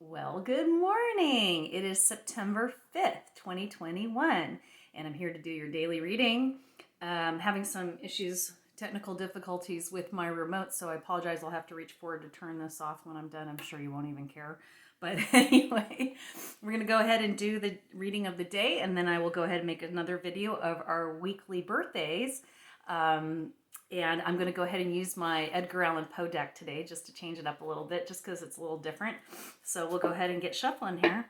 Well, good morning. It is September 5th, 2021, and I'm here to do your daily reading. Having some issues, technical difficulties with my remote, so I apologize. I'll have to reach forward to turn this off when I'm done. I'm sure you won't even care. But anyway, we're going to go ahead and do the reading of the day, and then I will go ahead and make another video of our weekly birthdays. And I'm going to go ahead and use my Edgar Allan Poe deck today just to change it up a little bit, just because it's a little different. So we'll go ahead and get shuffling here.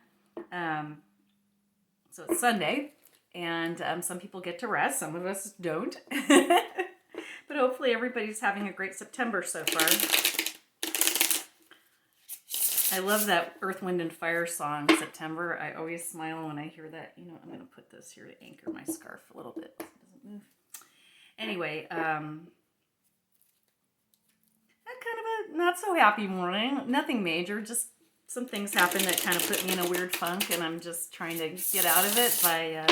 So it's Sunday, and some people get to rest. Some of us don't. But hopefully everybody's having a great September so far. I love that Earth, Wind, and Fire song, September. I always smile when I hear that. You know, I'm going to put this here to anchor my scarf a little bit so it doesn't move. Anyway, kind of a not so happy morning. Nothing major, just some things happened that kind of put me in a weird funk, and I'm just trying to get out of it by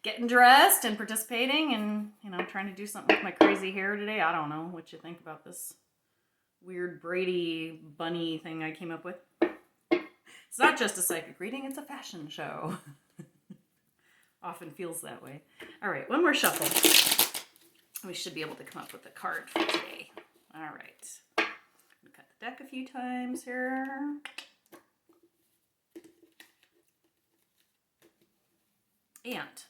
getting dressed and participating and, you know, trying to do something with my crazy hair today. I don't know what you think about this weird Brady bunny thing I came up with. It's not just a psychic reading, it's a fashion show. Often feels that way. All right, one more shuffle. We should be able to come up with a card for today. All right. I'm gonna cut the deck a few times here. And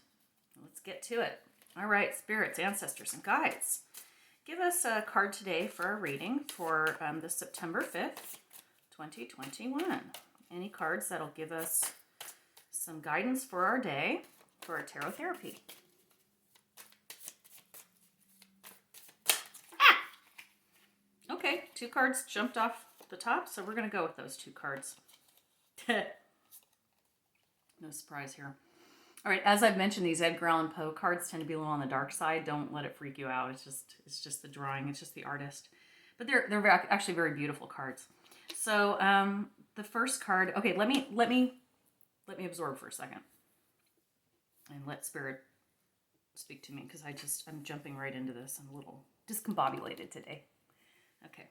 let's get to it. All right, spirits, ancestors, and guides. Give us a card today for our reading for the September 5th, 2021. Any cards that'll give us some guidance for our day for our tarot therapy. Okay, 2 cards jumped off the top, so we're going to go with those 2 cards. No surprise here. All right, as I've mentioned, these Edgar Allan Poe cards tend to be a little on the dark side. Don't let it freak you out. It's just the drawing. It's just the artist. But they're actually very beautiful cards. So the first card. Okay, let me absorb for a second and let Spirit speak to me, because I'm jumping right into this. I'm a little discombobulated today. Okay.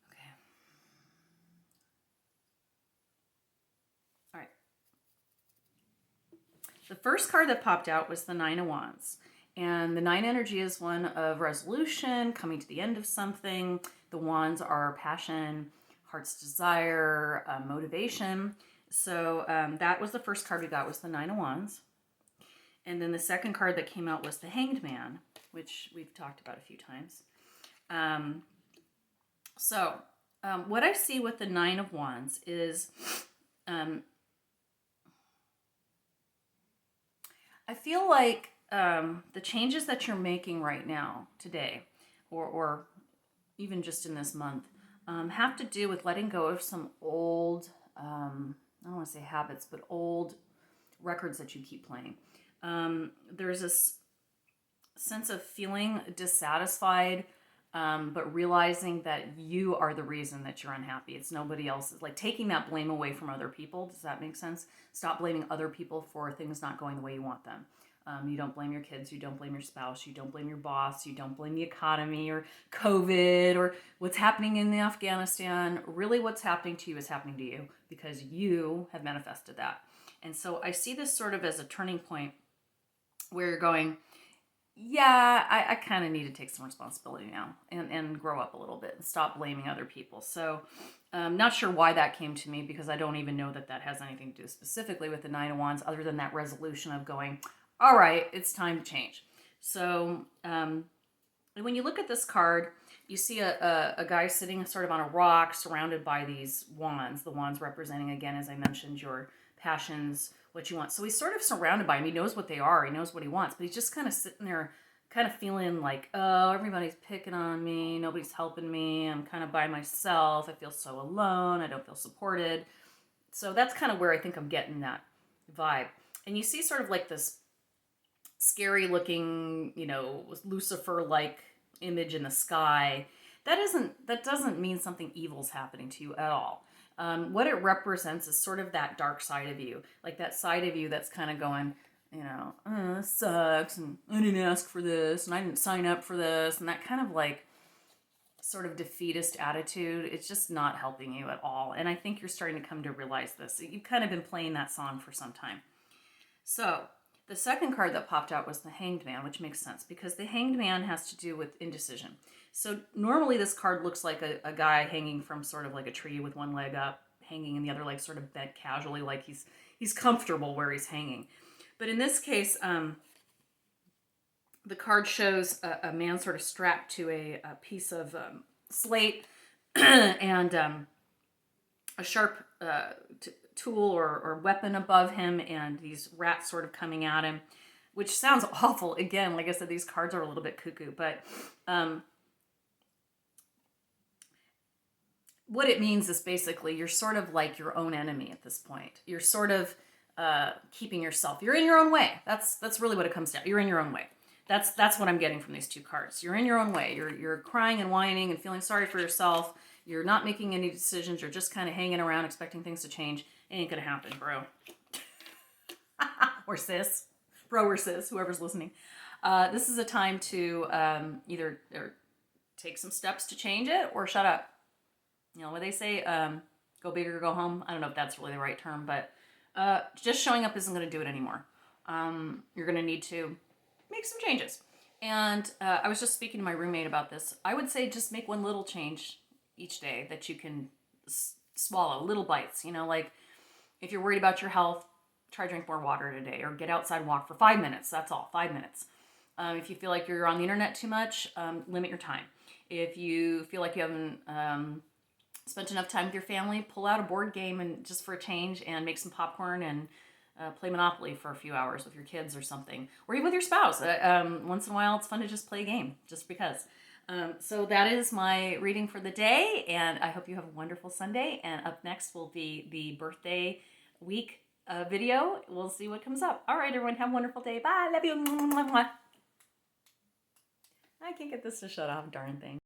Okay. All right. The first card that popped out was the Nine of Wands. And the 9 energy is one of resolution, coming to the end of something. The wands are passion, heart's desire, motivation. So that was the first card we got, was the 9 of Wands. And then the second card that came out was the Hanged Man, which we've talked about a few times. What I see with the 9 of Wands is I feel like the changes that you're making right now, today, or even just in this month, have to do with letting go of some old, I don't want to say habits, but old records that you keep playing. There's this sense of feeling dissatisfied, but realizing that you are the reason that you're unhappy. It's nobody else. It's like taking that blame away from other people. Does that make sense? Stop blaming other people for things not going the way you want them. You don't blame your kids. You don't blame your spouse. You don't blame your boss. You don't blame the economy or COVID or what's happening in Afghanistan. Really, what's happening to you is happening to you because you have manifested that. And so I see this sort of as a turning point where you're going, yeah, I kind of need to take some responsibility now and grow up a little bit and stop blaming other people. So I'm not sure why that came to me, because I don't even know that has anything to do specifically with the 9 of Wands, other than that resolution of going, all right, it's time to change. So when you look at this card, you see a guy sitting sort of on a rock surrounded by these wands, the wands representing, again, as I mentioned, your passions, what you want. So he's sort of surrounded by them. He knows what they are. He knows what he wants, but he's just kind of sitting there kind of feeling like, oh, everybody's picking on me. Nobody's helping me. I'm kind of by myself. I feel so alone. I don't feel supported. So that's kind of where I think I'm getting that vibe. And you see sort of like this scary looking, you know, Lucifer-like image in the sky. That doesn't mean something evil's happening to you at all. What it represents is sort of that dark side of you, like that side of you that's kind of going, you know, this sucks, and I didn't ask for this, and I didn't sign up for this, and that kind of like sort of defeatist attitude, it's just not helping you at all. And I think you're starting to come to realize this. You've kind of been playing that song for some time. So the second card that popped out was the Hanged Man, which makes sense because the Hanged Man has to do with indecision. So normally this card looks like a guy hanging from sort of like a tree with one leg up, hanging and the other leg sort of bent casually, like he's comfortable where he's hanging. But in this case, the card shows a man sort of strapped to a piece of slate and a sharp tool or weapon above him, and these rats sort of coming at him, which sounds awful. Again, like I said, these cards are a little bit cuckoo, but what it means is basically you're sort of like your own enemy at this point. You're sort of keeping yourself. You're in your own way. That's really what it comes down. You're in your own way. That's what I'm getting from these two cards. You're in your own way. You're crying and whining and feeling sorry for yourself. You're not making any decisions. You're just kind of hanging around expecting things to change. It ain't gonna happen, bro. Or sis. Bro or sis, whoever's listening. This is a time to either take some steps to change it or shut up. You know what they say, go big or go home. I don't know if that's really the right term, but just showing up isn't going to do it anymore. You're going to need to make some changes. And I was just speaking to my roommate about this. I would say just make one little change each day that you can swallow, little bites. You know, like if you're worried about your health, try drink more water today or get outside and walk for 5 minutes. That's all, 5 minutes. If you feel like you're on the internet too much, limit your time. If you feel like you haven't spent enough time with your family, pull out a board game and just for a change and make some popcorn and play Monopoly for a few hours with your kids or something, or even with your spouse. Once in a while, it's fun to just play a game just because. So that is my reading for the day, and I hope you have a wonderful Sunday. And up next will be the birthday week video. We'll see what comes up. All right, everyone, have a wonderful day. Bye. Love you. I can't get this to shut off, darn thing.